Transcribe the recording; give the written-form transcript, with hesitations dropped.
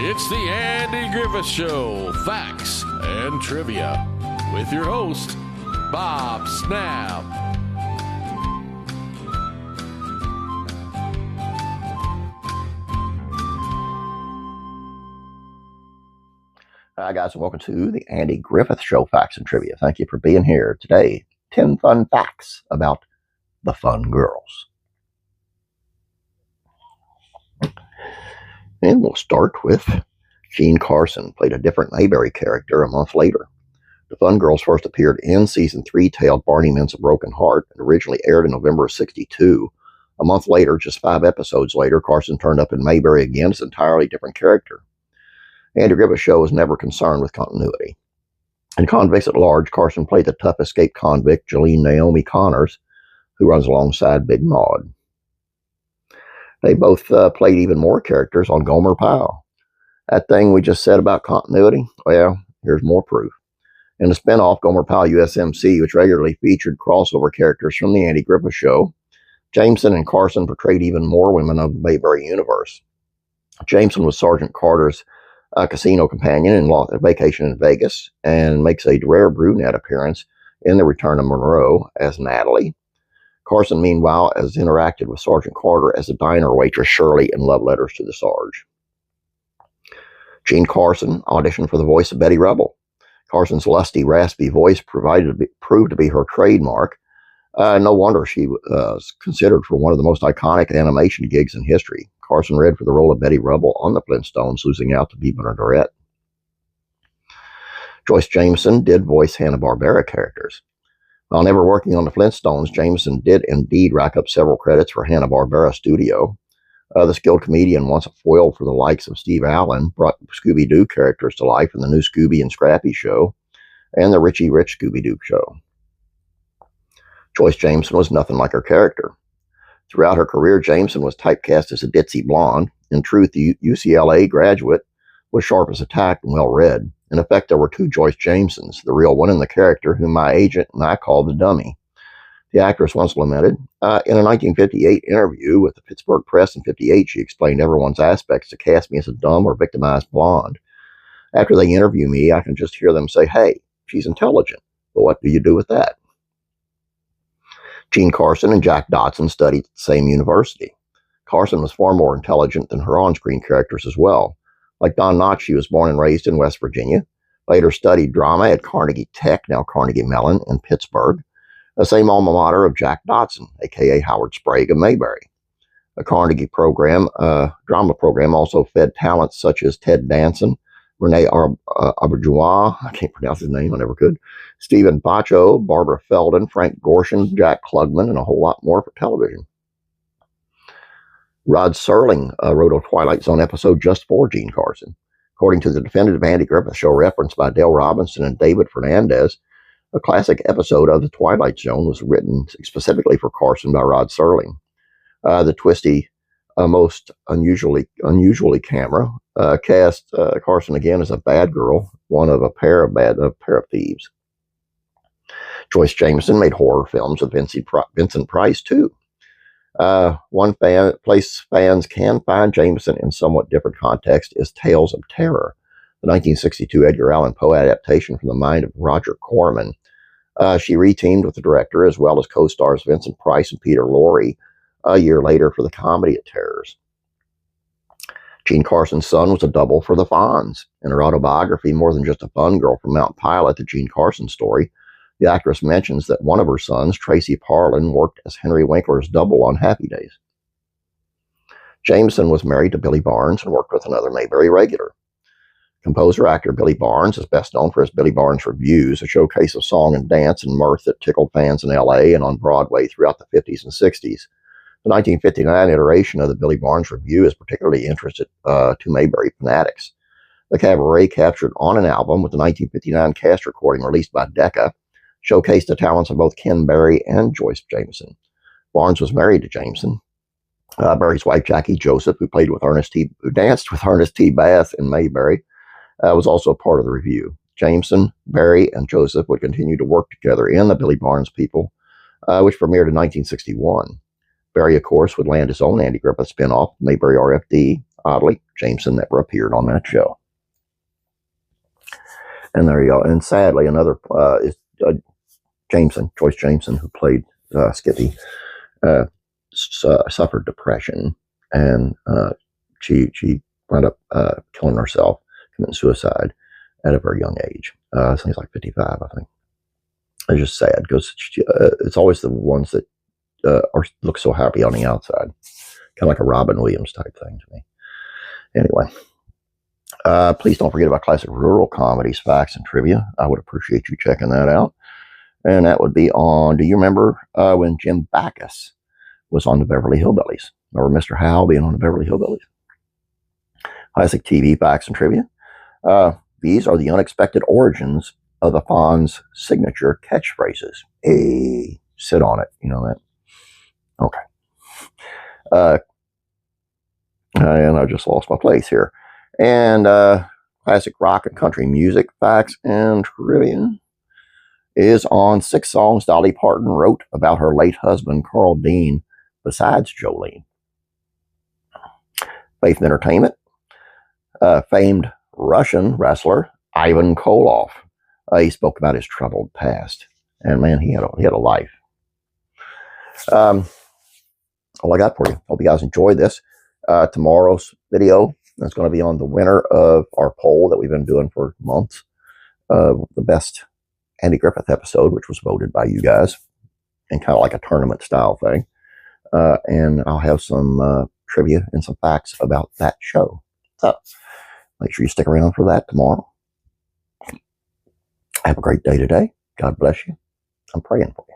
It's the Andy Griffith Show, Facts and Trivia, with your host, Bob Snap. Hi guys, and welcome to the Andy Griffith Show, Facts and Trivia. Thank you for being here today. 10 fun facts about the Fun Girls. And we'll start with Jean Carson played a different Mayberry character a month later. The Fun Girls first appeared in season 3, titled Barney Mends a Broken Heart, and originally aired in November of '62. A month later, just 5 episodes later, Carson turned up in Mayberry again as an entirely different character. Andy Griffith's show was never concerned with continuity. In Convicts at Large, Carson played the tough escaped convict, Jolene Naomi Connors, who runs alongside Big Maud. They both played even more characters on Gomer Pyle. That thing we just said about continuity, well, here's more proof. In the spinoff, Gomer Pyle USMC, which regularly featured crossover characters from the Andy Griffith Show, Jameson and Carson portrayed even more women of the Mayberry universe. Jameson was Sergeant Carter's casino companion in Vacation in Vegas, and makes a rare brunette appearance in The Return of Monroe as Natalie. Carson, meanwhile, has interacted with Sergeant Carter as a diner waitress Shirley in Love Letters to the Sarge. Jean Carson auditioned for the voice of Betty Rubble. Carson's lusty, raspy voice proved to be her trademark. No wonder she was considered for one of the most iconic animation gigs in history. Carson read for the role of Betty Rubble on the Flintstones, losing out to Bea Bernadette. Joyce Jameson did voice Hanna-Barbera characters. While never working on the Flintstones, Jameson did indeed rack up several credits for Hanna-Barbera Studio. The skilled comedian, once a foil for the likes of Steve Allen, brought Scooby-Doo characters to life in the new Scooby and Scrappy show and the Richie Rich Scooby-Doo show. Joyce Jameson was nothing like her character. Throughout her career, Jameson was typecast as a ditzy blonde. In truth, the UCLA graduate was sharp as a tack and well-read. In effect, there were two Joyce Jamesons, the real one and the character whom my agent and I called the dummy. The actress once lamented, in a 1958 interview with the Pittsburgh Press in '58, she explained everyone's aspects to cast me as a dumb or victimized blonde. After they interview me, I can just hear them say, "Hey, she's intelligent." But what do you do with that? Jean Carson and Jack Dodson studied at the same university. Carson was far more intelligent than her on-screen characters as well. Like Don Knotts, she was born and raised in West Virginia, later studied drama at Carnegie Tech, now Carnegie Mellon, in Pittsburgh, the same alma mater of Jack Dodson, a.k.a. Howard Sprague of Mayberry. The Carnegie drama program also fed talents such as Ted Danson, Rene Auberjonois, I can't pronounce his name, I never could, Stephen Bacho, Barbara Feldon, Frank Gorshin, Jack Klugman, and a whole lot more for television. Rod Serling wrote a Twilight Zone episode just for Jean Carson. According to the definitive Andy Griffith Show reference by Dale Robinson and David Fernandez, a classic episode of The Twilight Zone was written specifically for Carson by Rod Serling. The twisty, most unusually camera cast Carson again as a bad girl, one of a pair of thieves. Joyce Jameson made horror films with Vincent Price too. One place fans can find Jameson in somewhat different context is Tales of Terror, the 1962 Edgar Allan Poe adaptation from the mind of Roger Corman. She reteamed with the director as well as co-stars Vincent Price and Peter Lorre a year later for the Comedy of Terrors. Jean Carson's son was a double for the Fonz. In her autobiography, More Than Just a Fun Girl from Mount Pilot, the Jean Carson story, the actress mentions that one of her sons, Tracy Parlin, worked as Henry Winkler's double on Happy Days. Jameson was married to Billy Barnes and worked with another Mayberry regular. Composer-actor Billy Barnes is best known for his Billy Barnes Reviews, a showcase of song and dance and mirth that tickled fans in L.A. and on Broadway throughout the 50s and 60s. The 1959 iteration of the Billy Barnes Review is particularly interested to Mayberry fanatics. The cabaret, captured on an album with the 1959 cast recording released by Decca, showcased the talents of both Ken Berry and Joyce Jameson. Barnes was married to Jameson. Berry's wife, Jackie Joseph, who danced with Ernest T. Bass in Mayberry, was also a part of the review. Jameson, Berry, and Joseph would continue to work together in The Billy Barnes People, which premiered in 1961. Berry, of course, would land his own Andy Griffith spinoff, Mayberry RFD. Oddly, Jameson never appeared on that show. And there you go. And sadly, another is Jameson, Joyce Jameson, who played Skippy, suffered depression, and she wound up killing herself, committing suicide at a very young age. I think it's like 55, I think. It's just sad because it's always the ones that look so happy on the outside, kind of like a Robin Williams type thing to me. Anyway, please don't forget about classic rural comedies, facts, and trivia. I would appreciate you checking that out. And that would be on, do you remember when Jim Backus was on the Beverly Hillbillies? Or Mr. Howe being on the Beverly Hillbillies? Classic TV, facts, and trivia. These are the unexpected origins of the Fonz signature catchphrases. Hey, sit on it. You know that? Okay. And I just lost my place here. And classic rock and country music, facts, and trivia is on 6 songs Dolly Parton wrote about her late husband, Carl Dean, besides Jolene. Faith and entertainment. Famed Russian wrestler Ivan Koloff. He spoke about his troubled past. And man, he had a life. All I got for you. Hope you guys enjoyed this. Tomorrow's video is going to be on the winner of our poll that we've been doing for months. The best Andy Griffith episode, which was voted by you guys, and kind of like a tournament style thing. And I'll have some trivia and some facts about that show. So make sure you stick around for that tomorrow. Have a great day today. God bless you. I'm praying for you.